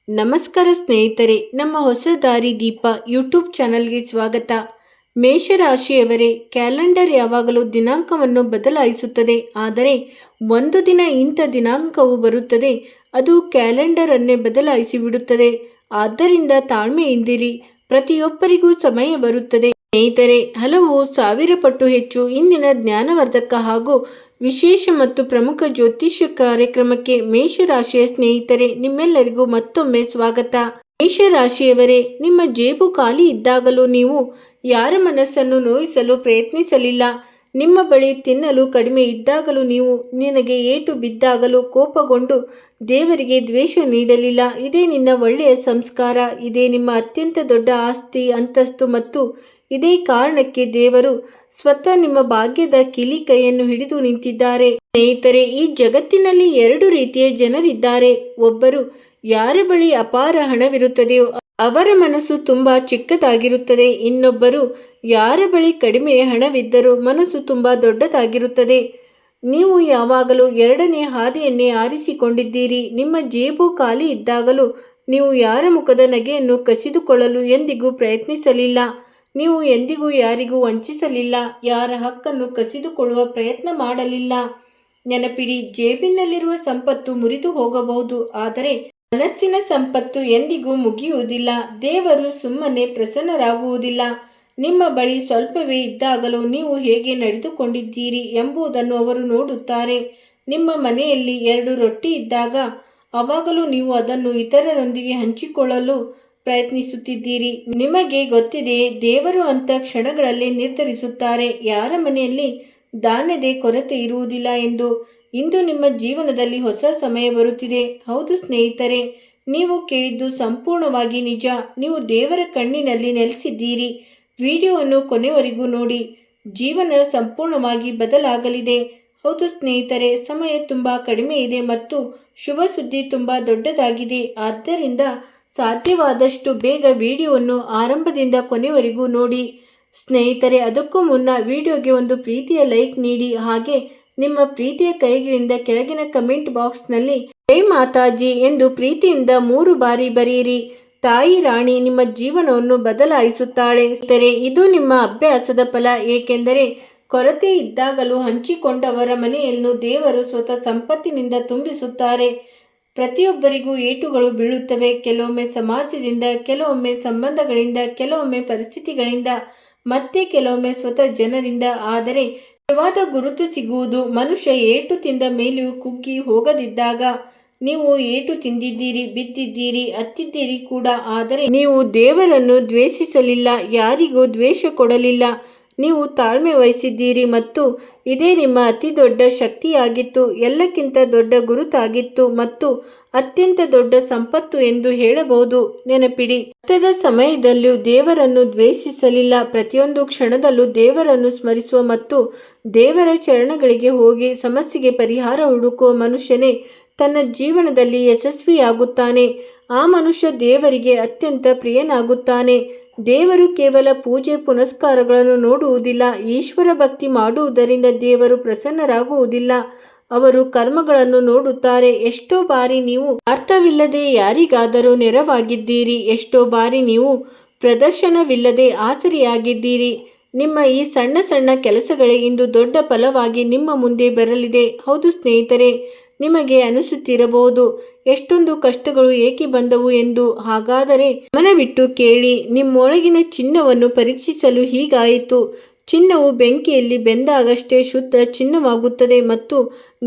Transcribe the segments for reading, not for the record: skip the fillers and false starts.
ನಮಸ್ಕಾರ ಸ್ನೇಹಿತರೆ, ನಮ್ಮ ಹೊಸ ದಾರಿ ದೀಪ ಯೂಟ್ಯೂಬ್ ಚಾನಲ್ಗೆ ಸ್ವಾಗತ. ಮೇಷರಾಶಿಯವರೇ, ಕ್ಯಾಲೆಂಡರ್ ಯಾವಾಗಲೂ ದಿನಾಂಕವನ್ನು ಬದಲಾಯಿಸುತ್ತದೆ. ಆದರೆ ಒಂದು ದಿನ ಇಂಥ ದಿನಾಂಕವು ಬರುತ್ತದೆ, ಅದು ಕ್ಯಾಲೆಂಡರನ್ನೇ ಬದಲಾಯಿಸಿ ಬಿಡುತ್ತದೆ. ಆದ್ದರಿಂದ ತಾಳ್ಮೆಯಿಂದಿರಿ, ಪ್ರತಿಯೊಬ್ಬರಿಗೂ ಸಮಯ ಬರುತ್ತದೆ. ಸ್ನೇಹಿತರೆ, ಹಲವು ಸಾವಿರ ಪಟ್ಟು ಹೆಚ್ಚು ಇಂದಿನ ಜ್ಞಾನವರ್ಧಕ ಹಾಗೂ ವಿಶೇಷ ಮತ್ತು ಪ್ರಮುಖ ಜ್ಯೋತಿಷ್ಯ ಕಾರ್ಯಕ್ರಮಕ್ಕೆ ಮೇಷರಾಶಿಯ ಸ್ನೇಹಿತರೆ ನಿಮ್ಮೆಲ್ಲರಿಗೂ ಮತ್ತೊಮ್ಮೆ ಸ್ವಾಗತ. ಮೇಷರಾಶಿಯವರೇ, ನಿಮ್ಮ ಜೇಬು ಖಾಲಿ ಇದ್ದಾಗಲೂ ನೀವು ಯಾರ ಮನಸ್ಸನ್ನು ನೋಯಿಸಲು ಪ್ರಯತ್ನಿಸಲಿಲ್ಲ. ನಿಮ್ಮ ಬಳಿ ತಿನ್ನಲು ಕಡಿಮೆ ಇದ್ದಾಗಲೂ ನೀವು ನಿನಗೆ ಏಟು ಬಿದ್ದಾಗಲೂ ಕೋಪಗೊಂಡು ದೇವರಿಗೆ ದ್ವೇಷ ನೀಡಲಿಲ್ಲ. ಇದೇ ನಿನ್ನ ಒಳ್ಳೆಯ ಸಂಸ್ಕಾರ, ಇದೇ ನಿಮ್ಮ ಅತ್ಯಂತ ದೊಡ್ಡ ಆಸ್ತಿ ಅಂತಸ್ತು ಮತ್ತು ಇದೇ ಕಾರಣಕ್ಕೆ ದೇವರು ಸ್ವತಃ ನಿಮ್ಮ ಭಾಗ್ಯದ ಕಿಲಿ ಕೈಯನ್ನು ಹಿಡಿದು ನಿಂತಿದ್ದಾರೆ. ಸ್ನೇಹಿತರೆ, ಈ ಜಗತ್ತಿನಲ್ಲಿ ಎರಡು ರೀತಿಯ ಜನರಿದ್ದಾರೆ. ಒಬ್ಬರು ಯಾರ ಬಳಿ ಅಪಾರ ಹಣವಿರುತ್ತದೆಯೋ ಅವರ ಮನಸ್ಸು ತುಂಬಾ ಚಿಕ್ಕದಾಗಿರುತ್ತದೆ. ಇನ್ನೊಬ್ಬರು ಯಾರ ಬಳಿ ಕಡಿಮೆ ಹಣವಿದ್ದರೂ ಮನಸ್ಸು ತುಂಬಾ ದೊಡ್ಡದಾಗಿರುತ್ತದೆ. ನೀವು ಯಾವಾಗಲೂ ಎರಡನೇ ಹಾದಿಯನ್ನೇ ಆರಿಸಿಕೊಂಡಿದ್ದೀರಿ. ನಿಮ್ಮ ಜೇಬು ಖಾಲಿ ಇದ್ದಾಗಲೂ ನೀವು ಯಾರ ಮುಖದ ನಗೆಯನ್ನು ಕಸಿದುಕೊಳ್ಳಲು ಎಂದಿಗೂ ಪ್ರಯತ್ನಿಸಲಿಲ್ಲ. ನೀವು ಎಂದಿಗೂ ಯಾರಿಗೂ ವಂಚಿಸಲಿಲ್ಲ, ಯಾರ ಹಕ್ಕನ್ನು ಕಸಿದುಕೊಳ್ಳುವ ಪ್ರಯತ್ನ ಮಾಡಲಿಲ್ಲ. ನೆನಪಿಡಿ, ಜೇಬಿನಲ್ಲಿರುವ ಸಂಪತ್ತು ಮುರಿದು ಹೋಗಬಹುದು, ಆದರೆ ಮನಸ್ಸಿನ ಸಂಪತ್ತು ಎಂದಿಗೂ ಮುಗಿಯುವುದಿಲ್ಲ. ದೇವರು ಸುಮ್ಮನೆ ಪ್ರಸನ್ನರಾಗುವುದಿಲ್ಲ. ನಿಮ್ಮ ಬಳಿ ಸ್ವಲ್ಪವೇ ಇದ್ದಾಗಲೂ ನೀವು ಹೇಗೆ ನಡೆದುಕೊಂಡಿದ್ದೀರಿ ಎಂಬುದನ್ನು ಅವರು ನೋಡುತ್ತಾರೆ. ನಿಮ್ಮ ಮನೆಯಲ್ಲಿ 2 ರೊಟ್ಟಿ ಇದ್ದಾಗ ಆವಾಗಲೂ ನೀವು ಅದನ್ನು ಇತರರೊಂದಿಗೆ ಹಂಚಿಕೊಳ್ಳಲು ಪ್ರಯತ್ನಿಸುತ್ತಿದ್ದೀರಿ. ನಿಮಗೆ ಗೊತ್ತಿದೆ, ದೇವರು ಅಂತ ಕ್ಷಣಗಳಲ್ಲೇ ನಿರ್ಧರಿಸುತ್ತಾರೆ ಯಾರ ಮನೆಯಲ್ಲಿ ಧಾನ್ಯದ ಕೊರತೆ ಇರುವುದಿಲ್ಲ ಎಂದು. ಇಂದು ನಿಮ್ಮ ಜೀವನದಲ್ಲಿ ಹೊಸ ಸಮಯ ಬರುತ್ತಿದೆ. ಹೌದು ಸ್ನೇಹಿತರೆ, ನೀವು ಕೇಳಿದ್ದು ಸಂಪೂರ್ಣವಾಗಿ ನಿಜ. ನೀವು ದೇವರ ಕಣ್ಣಿನಲ್ಲಿ ನೆಲೆಸಿದ್ದೀರಿ. ವಿಡಿಯೋವನ್ನು ಕೊನೆವರೆಗೂ ನೋಡಿ, ಜೀವನ ಸಂಪೂರ್ಣವಾಗಿ ಬದಲಾಗಲಿದೆ. ಹೌದು ಸ್ನೇಹಿತರೆ, ಸಮಯ ತುಂಬ ಕಡಿಮೆ ಇದೆ ಮತ್ತು ಶುಭ ಸುದ್ದಿ ತುಂಬ ದೊಡ್ಡದಾಗಿದೆ. ಆದ್ದರಿಂದ ಸಾಧ್ಯವಾದಷ್ಟು ಬೇಗ ವಿಡಿಯೋವನ್ನು ಆರಂಭದಿಂದ ಕೊನೆವರೆಗೂ ನೋಡಿ. ಸ್ನೇಹಿತರೆ, ಅದಕ್ಕೂ ಮುನ್ನ ವಿಡಿಯೋಗೆ ಒಂದು ಪ್ರೀತಿಯ ಲೈಕ್ ನೀಡಿ. ಹಾಗೆ ನಿಮ್ಮ ಪ್ರೀತಿಯ ಕೈಗಳಿಂದ ಕೆಳಗಿನ ಕಮೆಂಟ್ ಬಾಕ್ಸ್ನಲ್ಲಿ ಜೈ ಮಾತಾಜಿ ಎಂದು ಪ್ರೀತಿಯಿಂದ 3 ಬಾರಿ ಬರೆಯಿರಿ. ತಾಯಿ ರಾಣಿ ನಿಮ್ಮ ಜೀವನವನ್ನು ಬದಲಾಯಿಸುತ್ತಾಳೆ. ಸ್ನೇಹಿತರೆ, ಇದು ನಿಮ್ಮ ಅಭ್ಯಾಸದ ಫಲ. ಏಕೆಂದರೆ ಕೊರತೆ ಇದ್ದಾಗಲೂ ಹಂಚಿಕೊಂಡವರ ಮನೆಯನ್ನು ದೇವರು ಸ್ವತಃ ಸಂಪತ್ತಿನಿಂದ ತುಂಬಿಸುತ್ತಾರೆ. ಪ್ರತಿಯೊಬ್ಬರಿಗೂ ಏಟುಗಳು ಬೀಳುತ್ತವೆ. ಕೆಲವೊಮ್ಮೆ ಸಮಾಜದಿಂದ, ಕೆಲವೊಮ್ಮೆ ಸಂಬಂಧಗಳಿಂದ, ಕೆಲವೊಮ್ಮೆ ಪರಿಸ್ಥಿತಿಗಳಿಂದ, ಮತ್ತೆ ಕೆಲವೊಮ್ಮೆ ಸ್ವತಃ ಜನರಿಂದ. ಆದರೆ ನಿಜವಾದ ಗುರುತು ಸಿಗುವುದು ಮನುಷ್ಯ ಏಟು ತಿಂದ ಮೇಲೆಯೂ ಕುಗ್ಗಿ ಹೋಗದಿದ್ದಾಗ. ನೀವು ಏಟು ತಿಂದಿದ್ದೀರಿ, ಬಿದ್ದಿದ್ದೀರಿ, ಹತ್ತಿದ್ದೀರಿ ಕೂಡ. ಆದರೆ ನೀವು ದೇವರನ್ನು ದ್ವೇಷಿಸಲಿಲ್ಲ, ಯಾರಿಗೂ ದ್ವೇಷ ಕೊಡಲಿಲ್ಲ. ನೀವು ತಾಳ್ಮೆ ವಹಿಸಿದ್ದೀರಿ ಮತ್ತು ಇದೇ ನಿಮ್ಮ ಅತಿ ದೊಡ್ಡ ಶಕ್ತಿಯಾಗಿತ್ತು, ಎಲ್ಲಕ್ಕಿಂತ ದೊಡ್ಡ ಗುರುತಾಗಿತ್ತು ಮತ್ತು ಅತ್ಯಂತ ದೊಡ್ಡ ಸಂಪತ್ತು ಎಂದು ಹೇಳಬಹುದು. ನೆನಪಿಡಿ, ಕಷ್ಟದ ಸಮಯದಲ್ಲೂ ದೇವರನ್ನು ದ್ವೇಷಿಸಲಿಲ್ಲ. ಪ್ರತಿಯೊಂದು ಕ್ಷಣದಲ್ಲೂ ದೇವರನ್ನು ಸ್ಮರಿಸುವ ಮತ್ತು ದೇವರ ಚರಣಗಳಿಗೆ ಹೋಗಿ ಸಮಸ್ಯೆಗೆ ಪರಿಹಾರ ಹುಡುಕುವ ಮನುಷ್ಯನೇ ತನ್ನ ಜೀವನದಲ್ಲಿ ಯಶಸ್ವಿಯಾಗುತ್ತಾನೆ. ಆ ಮನುಷ್ಯ ದೇವರಿಗೆ ಅತ್ಯಂತ ಪ್ರಿಯನಾಗುತ್ತಾನೆ. ದೇವರು ಕೇವಲ ಪೂಜೆ ಪುನಸ್ಕಾರಗಳನ್ನು ನೋಡುವುದಿಲ್ಲ. ಈಶ್ವರ ಭಕ್ತಿ ಮಾಡುವುದರಿಂದ ದೇವರು ಪ್ರಸನ್ನರಾಗುವುದಿಲ್ಲ, ಅವರು ಕರ್ಮಗಳನ್ನು ನೋಡುತ್ತಾರೆ. ಎಷ್ಟೋ ಬಾರಿ ನೀವು ಅರ್ಥವಿಲ್ಲದೆ ಯಾರಿಗಾದರೂ ನೆರವಾಗಿದ್ದೀರಿ. ಎಷ್ಟೋ ಬಾರಿ ನೀವು ಪ್ರದರ್ಶನವಿಲ್ಲದೆ ಆಸರಿಯಾಗಿದ್ದೀರಿ. ನಿಮ್ಮ ಈ ಸಣ್ಣ ಸಣ್ಣ ಕೆಲಸಗಳೇ ಇಂದು ದೊಡ್ಡ ಫಲವಾಗಿ ನಿಮ್ಮ ಮುಂದೆ ಬರಲಿದೆ. ಹೌದು ಸ್ನೇಹಿತರೆ, ನಿಮಗೆ ಅನಿಸುತ್ತಿರಬಹುದು, ಎಷ್ಟೊಂದು ಕಷ್ಟಗಳು ಏಕೆ ಬಂದವು ಎಂದು. ಹಾಗಾದರೆ ಮನವಿಟ್ಟು ಕೇಳಿ, ನಿಮ್ಮೊಳಗಿನ ಚಿನ್ನವನ್ನು ಪರೀಕ್ಷಿಸಲು ಹೀಗಾಯಿತು. ಚಿನ್ನವು ಬೆಂಕಿಯಲ್ಲಿ ಬೆಂದಾಗಷ್ಟೇ ಶುದ್ಧ ಚಿನ್ನವಾಗುತ್ತದೆ ಮತ್ತು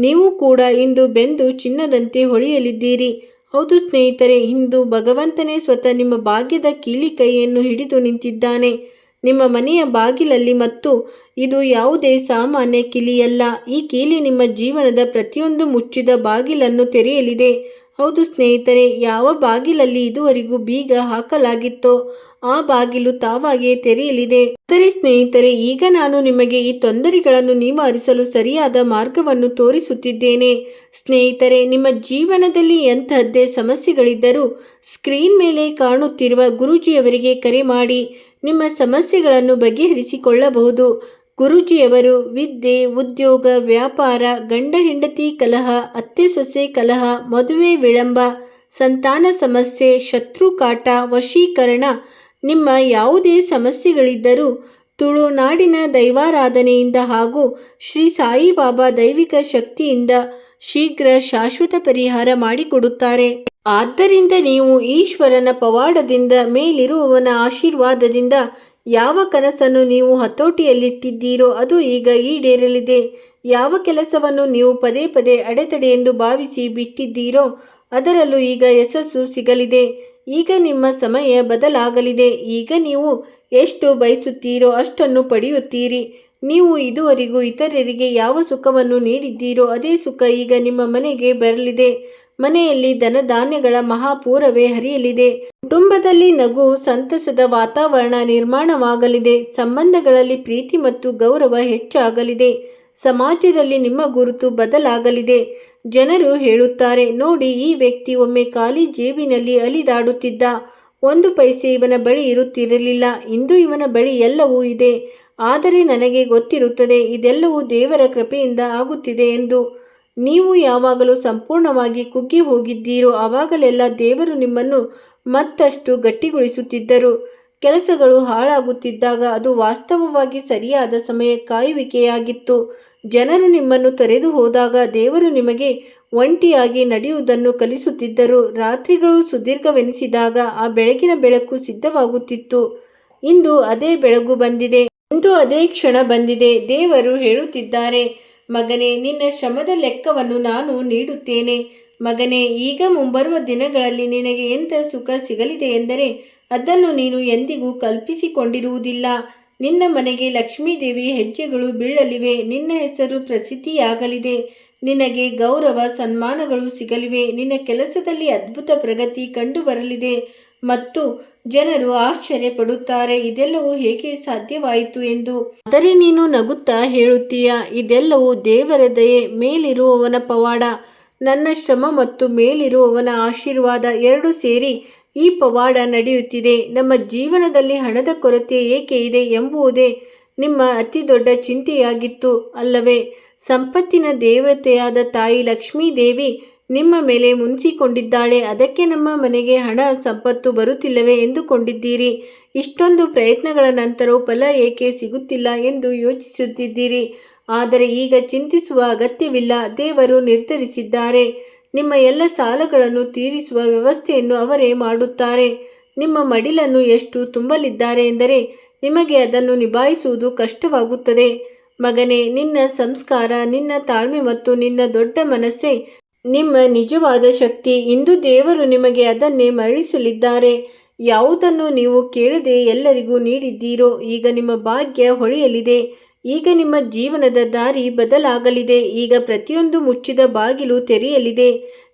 ನೀವು ಕೂಡ ಇಂದು ಬೆಂದು ಚಿನ್ನದಂತೆ ಹೊಳೆಯಲಿದ್ದೀರಿ. ಹೌದು ಸ್ನೇಹಿತರೆ, ಇಂದು ಭಗವಂತನೇ ಸ್ವತಃ ನಿಮ್ಮ ಭಾಗ್ಯದ ಕೀಲಿ ಕೈಯನ್ನು ಹಿಡಿದು ನಿಂತಿದ್ದಾನೆ ನಿಮ್ಮ ಮನೆಯ ಬಾಗಿಲಲ್ಲಿ. ಮತ್ತು ಇದು ಯಾವುದೇ ಸಾಮಾನ್ಯ ಕೀಲಿಯಲ್ಲ. ಈ ಕೀಲಿ ನಿಮ್ಮ ಜೀವನದ ಪ್ರತಿಯೊಂದು ಮುಚ್ಚಿದ ಬಾಗಿಲನ್ನು ತೆರೆಯಲಿದೆ. ಹೌದು ಸ್ನೇಹಿತರೆ, ಯಾವ ಬಾಗಿಲಲ್ಲಿ ಇದುವರೆಗೂ ಬೀಗ ಹಾಕಲಾಗಿತ್ತೋ ಆ ಬಾಗಿಲು ತಾವಾಗಿಯೇ ತೆರೆಯಲಿದೆ. ಸರಿ ಸ್ನೇಹಿತರೆ, ಈಗ ನಾನು ನಿಮಗೆ ಈ ತೊಂದರೆಗಳನ್ನು ನಿವಾರಿಸಲು ಸರಿಯಾದ ಮಾರ್ಗವನ್ನು ತೋರಿಸುತ್ತಿದ್ದೇನೆ. ಸ್ನೇಹಿತರೆ, ನಿಮ್ಮ ಜೀವನದಲ್ಲಿ ಎಂತಹದ್ದೇ ಸಮಸ್ಯೆಗಳಿದ್ದರೂ ಸ್ಕ್ರೀನ್ ಮೇಲೆ ಕಾಣುತ್ತಿರುವ ಗುರೂಜಿಯವರಿಗೆ ಕರೆ ಮಾಡಿ ನಿಮ್ಮ ಸಮಸ್ಯೆಗಳನ್ನು ಬಗೆಹರಿಸಿಕೊಳ್ಳಬಹುದು. ಗುರೂಜಿಯವರು ವಿದ್ಯೆ, ಉದ್ಯೋಗ, ವ್ಯಾಪಾರ, ಗಂಡ ಹೆಂಡತಿ ಕಲಹ, ಅತ್ತೆ ಸೊಸೆ ಕಲಹ, ಮದುವೆ ವಿಳಂಬ, ಸಂತಾನ ಸಮಸ್ಯೆ, ಶತ್ರು ಕಾಟ, ವಶೀಕರಣ, ನಿಮ್ಮ ಯಾವುದೇ ಸಮಸ್ಯೆಗಳಿದ್ದರೂ ತುಳುನಾಡಿನ ದೈವಾರಾಧನೆಯಿಂದ ಹಾಗೂ ಶ್ರೀ ಸಾಯಿಬಾಬಾ ದೈವಿಕ ಶಕ್ತಿಯಿಂದ ಶೀಘ್ರ ಶಾಶ್ವತ ಪರಿಹಾರ ಮಾಡಿಕೊಡುತ್ತಾರೆ. ಆದ್ದರಿಂದ ನೀವು ಈಶ್ವರನ ಪವಾಡದಿಂದ, ಮೇಲಿರುವವನ ಆಶೀರ್ವಾದದಿಂದ ಯಾವ ಕನಸನ್ನು ನೀವು ಹತೋಟಿಯಲ್ಲಿಟ್ಟಿದ್ದೀರೋ ಅದು ಈಗ ಈಡೇರಲಿದೆ. ಯಾವ ಕೆಲಸವನ್ನು ನೀವು ಪದೇ ಪದೇ ಅಡೆತಡೆ ಎಂದು ಭಾವಿಸಿ ಬಿಟ್ಟಿದ್ದೀರೋ ಅದರಲ್ಲೂ ಈಗ ಯಶಸ್ಸು ಸಿಗಲಿದೆ. ಈಗ ನಿಮ್ಮ ಸಮಯ ಬದಲಾಗಲಿದೆ. ಈಗ ನೀವು ಎಷ್ಟು ಬಯಸುತ್ತೀರೋ ಅಷ್ಟನ್ನು ಪಡೆಯುತ್ತೀರಿ. ನೀವು ಇದುವರೆಗೂ ಇತರರಿಗೆ ಯಾವ ಸುಖವನ್ನು ನೀಡಿದ್ದೀರೋ ಅದೇ ಸುಖ ಈಗ ನಿಮ್ಮ ಮನೆಗೆ ಬರಲಿದೆ. ಮನೆಯಲ್ಲಿ ಧನಧಾನ್ಯಗಳ ಮಹಾಪೂರವೇ ಹರಿಯಲಿದೆ. ಕುಟುಂಬದಲ್ಲಿ ನಗು, ಸಂತಸದ ವಾತಾವರಣ ನಿರ್ಮಾಣವಾಗಲಿದೆ. ಸಂಬಂಧಗಳಲ್ಲಿ ಪ್ರೀತಿ ಮತ್ತು ಗೌರವ ಹೆಚ್ಚಾಗಲಿದೆ. ಸಮಾಜದಲ್ಲಿ ನಿಮ್ಮ ಗುರುತು ಬದಲಾಗಲಿದೆ. ಜನರು ಹೇಳುತ್ತಾರೆ, ನೋಡಿ, ಈ ವ್ಯಕ್ತಿ ಒಮ್ಮೆ ಖಾಲಿ ಜೇಬಿನಲ್ಲಿ ಅಲಿದಾಡುತ್ತಿದ್ದ. 1 ಪೈಸೆ ಇವನ ಬಳಿ ಇರುತ್ತಿರಲಿಲ್ಲ. ಇಂದು ಇವನ ಬಳಿ ಎಲ್ಲವೂ ಇದೆ. ಆದರೆ ನನಗೆ ಗೊತ್ತಿರುತ್ತದೆ ಇದೆಲ್ಲವೂ ದೇವರ ಕೃಪೆಯಿಂದ ಆಗುತ್ತಿದೆ ಎಂದು. ನೀವು ಯಾವಾಗಲೂ ಸಂಪೂರ್ಣವಾಗಿ ಕುಗ್ಗಿ ಹೋಗಿದ್ದೀರೋ ಆವಾಗಲೆಲ್ಲ ದೇವರು ನಿಮ್ಮನ್ನು ಮತ್ತಷ್ಟು ಗಟ್ಟಿಗೊಳಿಸುತ್ತಿದ್ದರು. ಕೆಲಸಗಳು ಹಾಳಾಗುತ್ತಿದ್ದಾಗ ಅದು ವಾಸ್ತವವಾಗಿ ಸರಿಯಾದ ಸಮಯ ಕಾಯುವಿಕೆಯಾಗಿತ್ತು. ಜನರು ನಿಮ್ಮನ್ನು ತೊರೆದು ಹೋದಾಗ ದೇವರು ನಿಮಗೆ ಒಂಟಿಯಾಗಿ ನಡೆಯುವುದನ್ನು ಕಲಿಸುತ್ತಿದ್ದರು. ರಾತ್ರಿಗಳು ಸುದೀರ್ಘವೆನಿಸಿದಾಗ ಆ ಬೆಳಗಿನ ಬೆಳಕು ಸಿದ್ಧವಾಗುತ್ತಿತ್ತು. ಇಂದು ಅದೇ ಬೆಳಗು ಬಂದಿದೆ. ಇಂದು ಅದೇ ಕ್ಷಣ ಬಂದಿದೆ. ದೇವರು ಹೇಳುತ್ತಿದ್ದಾರೆ, ಮಗನೇ, ನಿನ್ನ ಶ್ರಮದ ಲೆಕ್ಕವನ್ನು ನಾನು ನೀಡುತ್ತೇನೆ. ಮಗನೇ, ಈಗ ಮುಂಬರುವ ದಿನಗಳಲ್ಲಿ ನಿನಗೆ ಎಂಥ ಸುಖ ಸಿಗಲಿದೆ ಎಂದರೆ ಅದನ್ನು ನೀನು ಎಂದಿಗೂ ಕಲ್ಪಿಸಿಕೊಂಡಿರುವುದಿಲ್ಲ. ನಿನ್ನ ಮನೆಗೆ ಲಕ್ಷ್ಮೀದೇವಿ ಹೆಜ್ಜೆಗಳು ಬೀಳಲಿವೆ. ನಿನ್ನ ಹೆಸರು ಪ್ರಸಿದ್ಧಿಯಾಗಲಿದೆ. ನಿನಗೆ ಗೌರವ ಸನ್ಮಾನಗಳು ಸಿಗಲಿವೆ. ನಿನ್ನ ಕೆಲಸದಲ್ಲಿ ಅದ್ಭುತ ಪ್ರಗತಿ ಕಂಡುಬರಲಿದೆ ಮತ್ತು ಜನರು ಆಶ್ಚರ್ಯ ಪಡುತ್ತಾರೆ, ಇದೆಲ್ಲವೂ ಹೇಗೆ ಸಾಧ್ಯವಾಯಿತು ಎಂದು. ಆದರೆ ನೀನು ನಗುತ್ತಾ ಹೇಳುತ್ತೀಯ, ಇದೆಲ್ಲವೂ ದೇವರ ದಯೆ, ಮೇಲಿರುವವನ ಪವಾಡ. ನನ್ನ ಶ್ರಮ ಮತ್ತು ಮೇಲಿರುವವನ ಆಶೀರ್ವಾದ ಎರಡೂ ಸೇರಿ ಈ ಪವಾಡ ನಡೆಯುತ್ತಿದೆ. ನಮ್ಮ ಜೀವನದಲ್ಲಿ ಹಣದ ಕೊರತೆ ಏಕೆ ಇದೆ ಎಂಬುದೇ ನಿಮ್ಮ ಅತಿ ದೊಡ್ಡ ಚಿಂತೆಯಾಗಿತ್ತು ಅಲ್ಲವೇ? ಸಂಪತ್ತಿನ ದೇವತೆಯಾದ ತಾಯಿ ಲಕ್ಷ್ಮೀದೇವಿ ನಿಮ್ಮ ಮೇಲೆ ಮುನಿಸಿಕೊಂಡಿದ್ದಾಳೆ. ಅದಕ್ಕೆ ನಮ್ಮ ಮನೆಗೆ ಹಣ ಸಂಪತ್ತು ಬರುತ್ತಿಲ್ಲವೇ ಎಂದುಕೊಂಡಿದ್ದೀರಿ. ಇಷ್ಟೊಂದು ಪ್ರಯತ್ನಗಳ ನಂತರವೂ ಫಲ ಏಕೆ ಸಿಗುತ್ತಿಲ್ಲ ಎಂದು ಯೋಚಿಸುತ್ತಿದ್ದೀರಿ. ಆದರೆ ಈಗ ಚಿಂತಿಸುವ ಅಗತ್ಯವಿಲ್ಲ. ದೇವರು ನಿರ್ಧರಿಸಿದ್ದಾರೆ. ನಿಮ್ಮ ಎಲ್ಲ ಸಾಲಗಳನ್ನು ತೀರಿಸುವ ವ್ಯವಸ್ಥೆಯನ್ನು ಅವರೇ ಮಾಡುತ್ತಾರೆ. ನಿಮ್ಮ ಮಡಿಲನ್ನು ಎಷ್ಟು ತುಂಬಲಿದ್ದಾರೆ ಎಂದರೆ ನಿಮಗೆ ಅದನ್ನು ನಿಭಾಯಿಸುವುದು ಕಷ್ಟವಾಗುತ್ತದೆ. ಮಗನೇ, ನಿನ್ನ ಸಂಸ್ಕಾರ, ನಿನ್ನ ತಾಳ್ಮೆ ಮತ್ತು ನಿನ್ನ ದೊಡ್ಡ ಮನಸ್ಸೇ ನಿಮ್ಮ ನಿಜವಾದ ಶಕ್ತಿ. ಇಂದು ದೇವರು ನಿಮಗೆ ಅದನ್ನೇ ಮರಳಿಸಲಿದ್ದಾರೆ. ಯಾವುದನ್ನು ನೀವು ಕೇಳದೆ ಎಲ್ಲರಿಗೂ ನೀಡಿದ್ದೀರೋ ಈಗ ನಿಮ್ಮ ಭಾಗ್ಯ ಹೊಳೆಯಲಿದೆ. ಈಗ ನಿಮ್ಮ ಜೀವನದ ದಾರಿ ಬದಲಾಗಲಿದೆ. ಈಗ ಪ್ರತಿಯೊಂದು ಮುಚ್ಚಿದ ಬಾಗಿಲು ತೆರೆಯಲಿದೆ.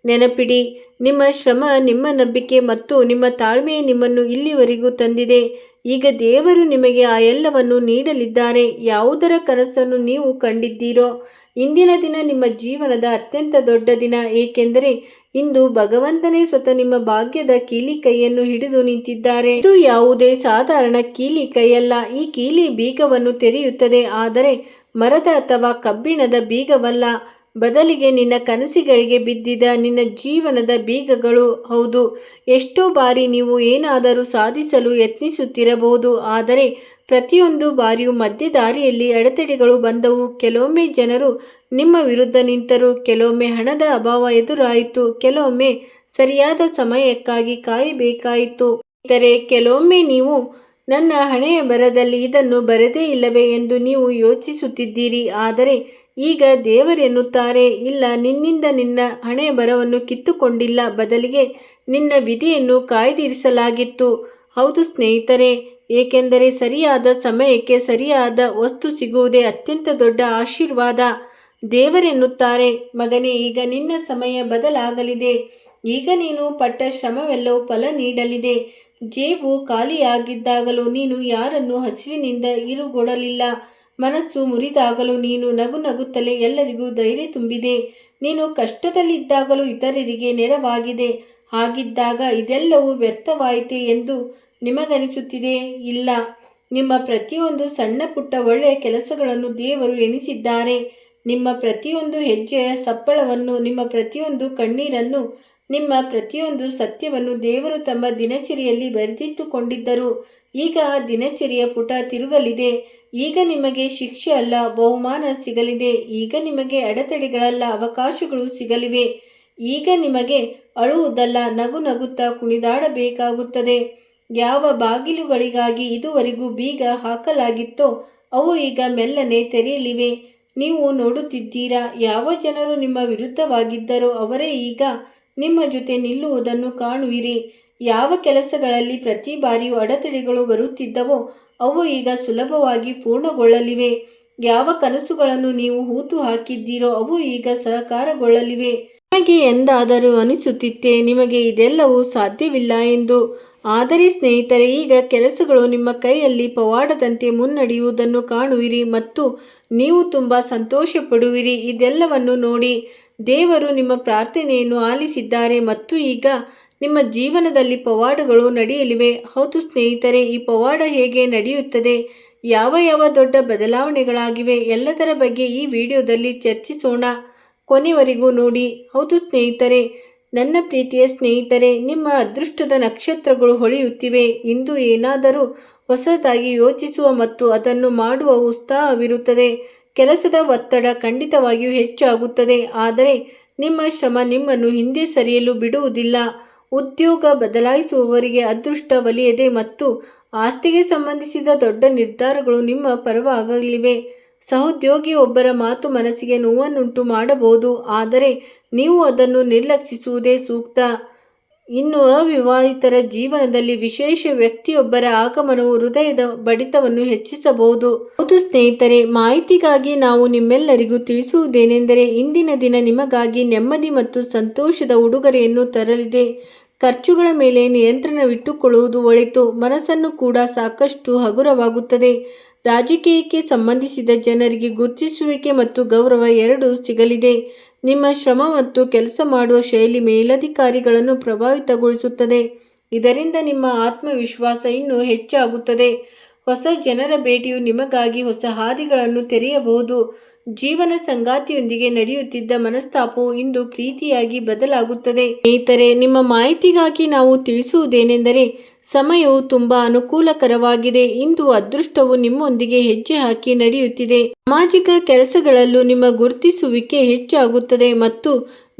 ನೆನಪಿಡಿ, ನಿಮ್ಮ ಶ್ರಮ, ನಿಮ್ಮ ನಂಬಿಕೆ ಮತ್ತು ನಿಮ್ಮ ತಾಳ್ಮೆ ನಿಮ್ಮನ್ನು ಇಲ್ಲಿವರೆಗೂ ತಂದಿದೆ. ಈಗ ದೇವರು ನಿಮಗೆ ಆ ಎಲ್ಲವನ್ನು ನೀಡಲಿದ್ದಾರೆ. ಯಾವುದರ ಕನಸನ್ನು ನೀವು ಕಂಡಿದ್ದೀರೋ ಇಂದಿನ ದಿನ ನಿಮ್ಮ ಜೀವನದ ಅತ್ಯಂತ ದೊಡ್ಡ ದಿನ. ಏಕೆಂದರೆ ಇಂದು ಭಗವಂತನೇ ಸ್ವತಃ ನಿಮ್ಮ ಭಾಗ್ಯದ ಕೀಲಿ ಕೈಯನ್ನು ಹಿಡಿದು ನಿಂತಿದ್ದಾರೆ. ಇದು ಯಾವುದೇ ಸಾಧಾರಣ ಕೀಲಿ ಕೈಯಲ್ಲ. ಈ ಕೀಲಿ ಬೀಗವನ್ನು ತೆರೆಯುತ್ತದೆ, ಆದರೆ ಮರದ ಅಥವಾ ಕಬ್ಬಿಣದ ಬೀಗವಲ್ಲ. ಬದಲಿಗೆ ನಿನ್ನ ಕನಸುಗಳಿಗೆ ಬಿದ್ದಿದ್ದ ನಿನ್ನ ಜೀವನದ ಬೀಗಗಳು. ಹೌದು, ಎಷ್ಟೋ ಬಾರಿ ನೀವು ಏನಾದರೂ ಸಾಧಿಸಲು ಯತ್ನಿಸುತ್ತಿರಬಹುದು, ಆದರೆ ಪ್ರತಿಯೊಂದು ಬಾರಿಯೂ ಮಧ್ಯದಾರಿಯಲ್ಲಿ ಅಡೆತಡೆಗಳು ಬಂದವು. ಕೆಲವೊಮ್ಮೆ ಜನರು ನಿಮ್ಮ ವಿರುದ್ಧ ನಿಂತರು, ಕೆಲವೊಮ್ಮೆ ಹಣದ ಅಭಾವ ಎದುರಾಯಿತು, ಕೆಲವೊಮ್ಮೆ ಸರಿಯಾದ ಸಮಯಕ್ಕಾಗಿ ಕಾಯಬೇಕಾಯಿತು. ಇತರೆ ಕೆಲವೊಮ್ಮೆ ನೀವು ನನ್ನ ಹಣೆಯ ಬರದಲ್ಲಿ ಇದನ್ನು ಬರೆದೇ ಇಲ್ಲವೇ ಎಂದು ನೀವು ಯೋಚಿಸುತ್ತಿದ್ದೀರಿ. ಆದರೆ ಈಗ ದೇವರೆನ್ನುತ್ತಾರೆ, ಇಲ್ಲ, ನಿನ್ನಿಂದ ನಿನ್ನ ಹಣೆಯ ಬರವನ್ನು ಕಿತ್ತುಕೊಂಡಿಲ್ಲ, ಬದಲಿಗೆ ನಿನ್ನ ವಿಧಿಯನ್ನು ಕಾಯ್ದಿರಿಸಲಾಗಿತ್ತು. ಹೌದು ಸ್ನೇಹಿತರೆ, ಏಕೆಂದರೆ ಸರಿಯಾದ ಸಮಯಕ್ಕೆ ಸರಿಯಾದ ವಸ್ತು ಸಿಗುವುದೇ ಅತ್ಯಂತ ದೊಡ್ಡ ಆಶೀರ್ವಾದ. ದೇವರೆನ್ನುತ್ತಾರೆ, ಮಗನೇ, ಈಗ ನಿನ್ನ ಸಮಯ ಬದಲಾಗಲಿದೆ. ಈಗ ನೀನು ಪಟ್ಟ ಶ್ರಮವೆಲ್ಲವೂ ಫಲ ನೀಡಲಿದೆ. ಜೇಬು ಖಾಲಿಯಾಗಿದ್ದಾಗಲೂ ನೀನು ಯಾರನ್ನು ಹಸಿವಿನಿಂದ ಇರುಗೊಡಲಿಲ್ಲ. ಮನಸ್ಸು ಮುರಿದಾಗಲೂ ನೀನು ನಗು ನಗುತ್ತಲೇ ಎಲ್ಲರಿಗೂ ಧೈರ್ಯ ತುಂಬಿದೆ. ನೀನು ಕಷ್ಟದಲ್ಲಿದ್ದಾಗಲೂ ಇತರರಿಗೆ ನೆರವಾಗಿದೆ. ಹಾಗಿದ್ದಾಗ ಇದೆಲ್ಲವೂ ವ್ಯರ್ಥವಾಯಿತೆ ಎಂದು ನಿಮಗನಿಸುತ್ತಿದೆ? ಇಲ್ಲ. ನಿಮ್ಮ ಪ್ರತಿಯೊಂದು ಸಣ್ಣ ಪುಟ್ಟ ಒಳ್ಳೆಯ ಕೆಲಸಗಳನ್ನು ದೇವರು ಎಣಿಸಿದ್ದಾರೆ. ನಿಮ್ಮ ಪ್ರತಿಯೊಂದು ಹೆಜ್ಜೆಯ ಸಪ್ಪಳವನ್ನು, ನಿಮ್ಮ ಪ್ರತಿಯೊಂದು ಕಣ್ಣೀರನ್ನು ನಿಮ್ಮ ಪ್ರತಿಯೊಂದು ಸತ್ಯವನ್ನು ದೇವರು ತಮ್ಮ ದಿನಚರಿಯಲ್ಲಿ ಬರೆದಿಟ್ಟುಕೊಂಡಿದ್ದರು. ಈಗ ಆ ದಿನಚರಿಯ ಪುಟ ತಿರುಗಲಿದೆ. ಈಗ ನಿಮಗೆ ಶಿಕ್ಷೆ ಅಲ್ಲ, ಬಹುಮಾನ ಸಿಗಲಿದೆ. ಈಗ ನಿಮಗೆ ಅಡೆತಡೆಗಳಲ್ಲ, ಅವಕಾಶಗಳು ಸಿಗಲಿವೆ. ಈಗ ನಿಮಗೆ ಅಳುವುದಲ್ಲ, ನಗು ನಗುತ್ತಾ ಕುಣಿದಾಡಬೇಕಾಗುತ್ತದೆ. ಯಾವ ಬಾಗಿಲುಗಳಿಗಾಗಿ ಇದುವರೆಗೂ ಬೀಗ ಹಾಕಲಾಗಿತ್ತೋ ಅವು ಈಗ ಮೆಲ್ಲನೆ ತೆರೆಯಲಿವೆ. ನೀವು ನೋಡುತ್ತಿದ್ದೀರಾ, ಯಾವ ಜನರು ನಿಮ್ಮ ವಿರುದ್ಧವಾಗಿದ್ದರೋ ಅವರೇ ಈಗ ನಿಮ್ಮ ಜೊತೆ ನಿಲ್ಲುವುದನ್ನು ಕಾಣುವಿರಿ. ಯಾವ ಕೆಲಸಗಳಲ್ಲಿ ಪ್ರತಿ ಬಾರಿಯೂ ಅಡೆತಡೆಗಳು ಬರುತ್ತಿದ್ದವೋ ಅವು ಈಗ ಸುಲಭವಾಗಿ ಪೂರ್ಣಗೊಳ್ಳಲಿವೆ. ಯಾವ ಕನಸುಗಳನ್ನು ನೀವು ಹೂತು ಹಾಕಿದ್ದೀರೋ ಅವು ಈಗ ಸಹಕಾರಗೊಳ್ಳಲಿವೆ. ನಿಮಗೆ ಎಂದಾದರೂ ಅನಿಸುತ್ತಿತ್ತೆ ನಿಮಗೆ ಇದೆಲ್ಲವೂ ಸಾಧ್ಯವಿಲ್ಲ ಎಂದು. ಆದರೆ ಸ್ನೇಹಿತರೆ, ಈಗ ಕೆಲಸಗಳು ನಿಮ್ಮ ಕೈಯಲ್ಲಿ ಪವಾಡದಂತೆ ಮುನ್ನಡೆಯುವುದನ್ನು ಕಾಣುವಿರಿ ಮತ್ತು ನೀವು ತುಂಬ ಸಂತೋಷ ಪಡುವಿರಿ. ಇದೆಲ್ಲವನ್ನು ನೋಡಿ ದೇವರು ನಿಮ್ಮ ಪ್ರಾರ್ಥನೆಯನ್ನು ಆಲಿಸಿದ್ದಾರೆ ಮತ್ತು ಈಗ ನಿಮ್ಮ ಜೀವನದಲ್ಲಿ ಪವಾಡಗಳು ನಡೆಯಲಿವೆ. ಹೌದು ಸ್ನೇಹಿತರೆ, ಈ ಪವಾಡ ಹೇಗೆ ನಡೆಯುತ್ತದೆ, ಯಾವ ಯಾವ ದೊಡ್ಡ ಬದಲಾವಣೆಗಳಾಗಿವೆ, ಎಲ್ಲದರ ಬಗ್ಗೆ ಈ ವಿಡಿಯೋದಲ್ಲಿ ಚರ್ಚಿಸೋಣ. ಕೊನೆವರೆಗೂ ನೋಡಿ. ಹೌದು ಸ್ನೇಹಿತರೆ, ನನ್ನ ಪ್ರೀತಿಯ ಸ್ನೇಹಿತರೆ, ನಿಮ್ಮ ಅದೃಷ್ಟದ ನಕ್ಷತ್ರಗಳು ಹೊಳೆಯುತ್ತಿವೆ. ಇಂದು ಏನಾದರೂ ಹೊಸದಾಗಿ ಯೋಚಿಸುವ ಮತ್ತು ಅದನ್ನು ಮಾಡುವ ಉತ್ಸಾಹವಿರುತ್ತದೆ. ಕೆಲಸದ ಒತ್ತಡ ಖಂಡಿತವಾಗಿಯೂ ಹೆಚ್ಚಾಗುತ್ತದೆ, ಆದರೆ ನಿಮ್ಮ ಶ್ರಮ ನಿಮ್ಮನ್ನು ಹಿಂದೆ ಸರಿಯಲು ಬಿಡುವುದಿಲ್ಲ. ಉದ್ಯೋಗ ಬದಲಾಯಿಸುವವರಿಗೆ ಅದೃಷ್ಟ ಒಲಿಯದೆ ಮತ್ತು ಆಸ್ತಿಗೆ ಸಂಬಂಧಿಸಿದ ದೊಡ್ಡ ನಿರ್ಧಾರಗಳು ನಿಮ್ಮ ಪರವಾಗಲಿವೆ. ಸಹೋದ್ಯೋಗಿ ಒಬ್ಬರ ಮಾತು ಮನಸ್ಸಿಗೆ ನೋವನ್ನುಂಟು ಮಾಡಬಹುದು, ಆದರೆ ನೀವು ಅದನ್ನು ನಿರ್ಲಕ್ಷಿಸುವುದೇ ಸೂಕ್ತ. ಇನ್ನು ಅವಿವಾಹಿತರ ಜೀವನದಲ್ಲಿ ವಿಶೇಷ ವ್ಯಕ್ತಿಯೊಬ್ಬರ ಆಗಮನವು ಹೃದಯದ ಬಡಿತವನ್ನು ಹೆಚ್ಚಿಸಬಹುದು. ಹೌದು ಸ್ನೇಹಿತರೆ, ಮಾಹಿತಿಗಾಗಿ ನಾವು ನಿಮ್ಮೆಲ್ಲರಿಗೂ ತಿಳಿಸುವುದೇನೆಂದರೆ ಇಂದಿನ ದಿನ ನಿಮಗಾಗಿ ನೆಮ್ಮದಿ ಮತ್ತು ಸಂತೋಷದ ಉಡುಗೊರೆಯನ್ನು ತರಲಿದೆ. ಖರ್ಚುಗಳ ಮೇಲೆ ನಿಯಂತ್ರಣವಿಟ್ಟುಕೊಳ್ಳುವುದು ಒಳಿತು. ಮನಸ್ಸನ್ನು ಕೂಡ ಸಾಕಷ್ಟು ಹಗುರವಾಗುತ್ತದೆ. ರಾಜಕೀಯಕ್ಕೆ ಸಂಬಂಧಿಸಿದ ಜನರಿಗೆ ಗುರುತಿಸುವಿಕೆ ಮತ್ತು ಗೌರವ ಎರಡೂ ಸಿಗಲಿದೆ. ನಿಮ್ಮ ಶ್ರಮ ಮತ್ತು ಕೆಲಸ ಮಾಡುವ ಶೈಲಿ ಮೇಲಧಿಕಾರಿಗಳನ್ನು ಪ್ರಭಾವಿತಗೊಳಿಸುತ್ತದೆ. ಇದರಿಂದ ನಿಮ್ಮ ಆತ್ಮವಿಶ್ವಾಸ ಇನ್ನೂ ಹೆಚ್ಚಾಗುತ್ತದೆ. ಹೊಸ ಜನರ ಭೇಟಿಯು ನಿಮಗಾಗಿ ಹೊಸ ಹಾದಿಗಳನ್ನು ತೆರೆಯಬಹುದು. ಜೀವನ ಸಂಗಾತಿಯೊಂದಿಗೆ ನಡೆಯುತ್ತಿದ್ದ ಮನಸ್ತಾಪವು ಇಂದು ಪ್ರೀತಿಯಾಗಿ ಬದಲಾಗುತ್ತದೆ. ಸ್ನೇಹಿತರೆ, ನಿಮ್ಮ ಮಾಹಿತಿಗಾಗಿ ನಾವು ತಿಳಿಸುವುದೇನೆಂದರೆ ಸಮಯವು ತುಂಬಾ ಅನುಕೂಲಕರವಾಗಿದೆ. ಇಂದು ಅದೃಷ್ಟವು ನಿಮ್ಮೊಂದಿಗೆ ಹೆಜ್ಜೆ ಹಾಕಿ ನಡೆಯುತ್ತಿದೆ. ಸಾಮಾಜಿಕ ಕೆಲಸಗಳಲ್ಲೂ ನಿಮ್ಮ ಗುರುತಿಸುವಿಕೆ ಹೆಚ್ಚಾಗುತ್ತದೆ ಮತ್ತು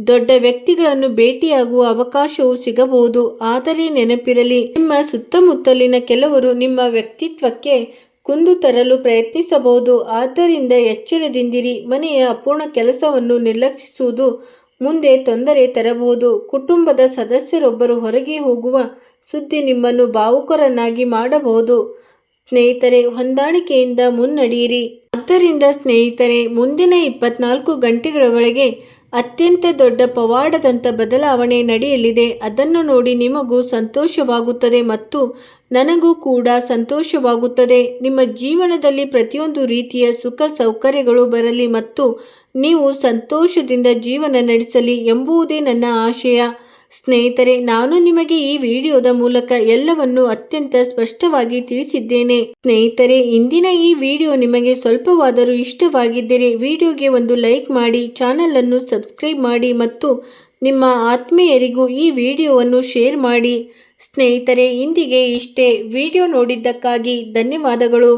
ದೊಡ್ಡ ವ್ಯಕ್ತಿಗಳನ್ನು ಭೇಟಿಯಾಗುವ ಅವಕಾಶವೂ ಸಿಗಬಹುದು. ಆದರೆ ನೆನಪಿರಲಿ, ನಿಮ್ಮ ಸುತ್ತಮುತ್ತಲಿನ ಕೆಲವರು ನಿಮ್ಮ ವ್ಯಕ್ತಿತ್ವಕ್ಕೆ ಕುಂದು ತರಲು ಪ್ರಯತ್ನಿಸಬಹುದು. ಆದ್ದರಿಂದ ಎಚ್ಚರದಿಂದಿರಿ. ಮನೆಯ ಅಪೂರ್ಣ ಕೆಲಸವನ್ನು ನಿರ್ಲಕ್ಷಿಸುವುದು ಮುಂದೆ ತೊಂದರೆ ತರಬಹುದು. ಕುಟುಂಬದ ಸದಸ್ಯರೊಬ್ಬರು ಹೊರಗೆ ಹೋಗುವ ಸುದ್ದಿ ನಿಮ್ಮನ್ನು ಭಾವುಕರನ್ನಾಗಿ ಮಾಡಬಹುದು. ಸ್ನೇಹಿತರೆ, ಹೊಂದಾಣಿಕೆಯಿಂದ ಮುನ್ನಡೆಯಿರಿ. ಆದ್ದರಿಂದ ಸ್ನೇಹಿತರೆ, ಮುಂದಿನ 24 ಗಂಟೆಗಳ ಒಳಗೆ ಅತ್ಯಂತ ದೊಡ್ಡ ಪವಾಡದಂಥ ಬದಲಾವಣೆ ನಡೆಯಲಿದೆ. ಅದನ್ನು ನೋಡಿ ನಿಮಗೂ ಸಂತೋಷವಾಗುತ್ತದೆ ಮತ್ತು ನನಗೂ ಕೂಡ ಸಂತೋಷವಾಗುತ್ತದೆ. ನಿಮ್ಮ ಜೀವನದಲ್ಲಿ ಪ್ರತಿಯೊಂದು ರೀತಿಯ ಸುಖ ಸೌಕರ್ಯಗಳು ಬರಲಿ ಮತ್ತು ನೀವು ಸಂತೋಷದಿಂದ ಜೀವನ ನಡೆಸಲಿ ಎಂಬುದೇ ನನ್ನ ಆಶಯ. ಸ್ನೇಹಿತರೆ, ನಾನು ನಿಮಗೆ ಈ ವಿಡಿಯೋದ ಮೂಲಕ ಎಲ್ಲವನ್ನು ಅತ್ಯಂತ ಸ್ಪಷ್ಟವಾಗಿ ತಿಳಿಸಿದ್ದೇನೆ. ಸ್ನೇಹಿತರೆ, ಇಂದಿನ ಈ ವಿಡಿಯೋ ನಿಮಗೆ ಸ್ವಲ್ಪವಾದರೂ ಇಷ್ಟವಾಗಿದ್ದರೆ ವಿಡಿಯೋಗೆ ಒಂದು ಲೈಕ್ ಮಾಡಿ, ಚಾನಲ್ ಅನ್ನು ಸಬ್ಸ್ಕ್ರೈಬ್ ಮಾಡಿ ಮತ್ತು ನಿಮ್ಮ ಆತ್ಮೀಯರಿಗೂ ಈ ವಿಡಿಯೋವನ್ನು ಶೇರ್ ಮಾಡಿ. ಸ್ನೇಹಿತರೆ, ಇಂದಿಗೆ ಇಷ್ಟೇ. ವಿಡಿಯೋ ನೋಡಿದ್ದಕ್ಕಾಗಿ ಧನ್ಯವಾದಗಳು.